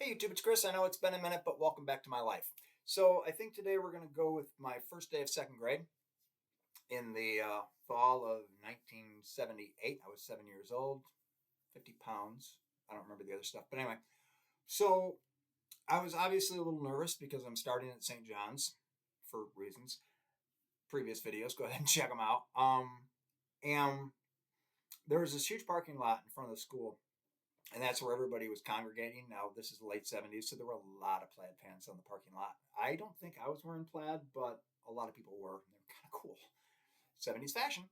Hey YouTube, it's Chris. I know it's been a minute, but welcome back to my life. So I think today we're going to go with my first day of second grade in the fall of 1978. I was 7 years old, 50 pounds. I don't remember the other stuff. But anyway, so I was obviously a little nervous because I'm starting at St. John's for reasons. Previous videos, go ahead and check them out. And there was this huge parking lot in front of the school, and that's where everybody was congregating. Now, this is the late 70s, so there were a lot of plaid pants on the parking lot. I don't think I was wearing plaid, but a lot of people were. They were kind of cool. 70s fashion.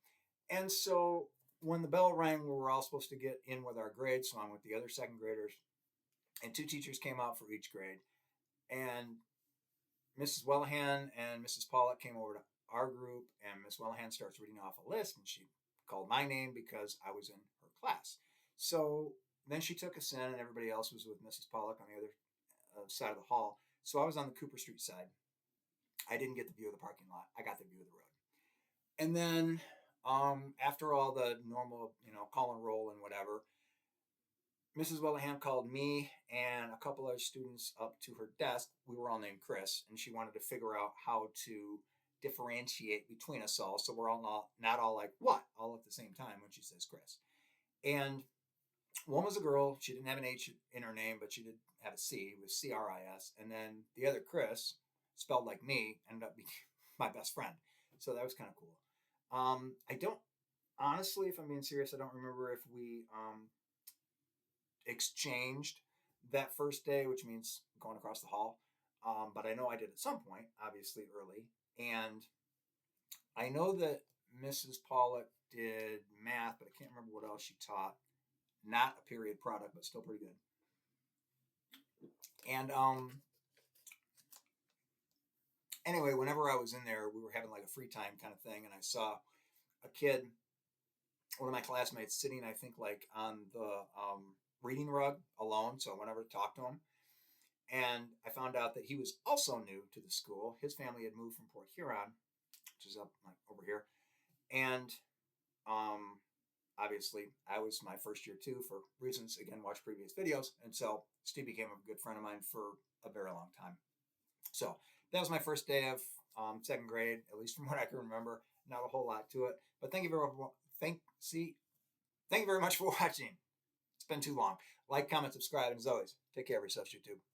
And so when the bell rang, we were all supposed to get in with our grades, so I'm with the other second graders, and two teachers came out for each grade. And Mrs. Wellahan and Mrs. Pollock came over to our group, and Miss Wellahan starts reading off a list, and she called my name because I was in her class. So then she took us in, and everybody else was with Mrs. Pollock on the other side of the hall. So I was on the Cooper Street side. I didn't get the view of the parking lot. I got the view of the road. And then after all the normal, call and roll and whatever, Mrs. Wellahan called me and a couple other students up to her desk. We were all named Chris, and she wanted to figure out how to differentiate between us all, so we're all not all like what all at the same time when she says Chris. And one was a girl. She didn't have an H in her name, but she did have a C. It was CRIS. And then the other Chris, spelled like me, ended up being my best friend. So that was kind of cool. I don't honestly, if I'm being serious, I don't remember if we exchanged that first day, which means going across the hall. But I know I did at some point, obviously early. And I know that Mrs. Pollock did math, but I can't remember what else she taught. Not a period product, but still pretty good. And anyway, whenever I was in there, we were having like a free time kind of thing, and I saw a kid, one of my classmates, sitting, I think, like on the reading rug alone. So I went over to talk to him, and I found out that he was also new to the school. His family had moved from Port Huron, which is up like over here, and um, obviously I was my first year too, for reasons, again, watch previous videos. And so Steve became a good friend of mine for a very long time. So that was my first day of second grade, at least from what I can remember. Not a whole lot to it, but thank you very much. Thank you very much for watching. It's been too long. Like, comment, subscribe, and as always, take care of yourselves, YouTube.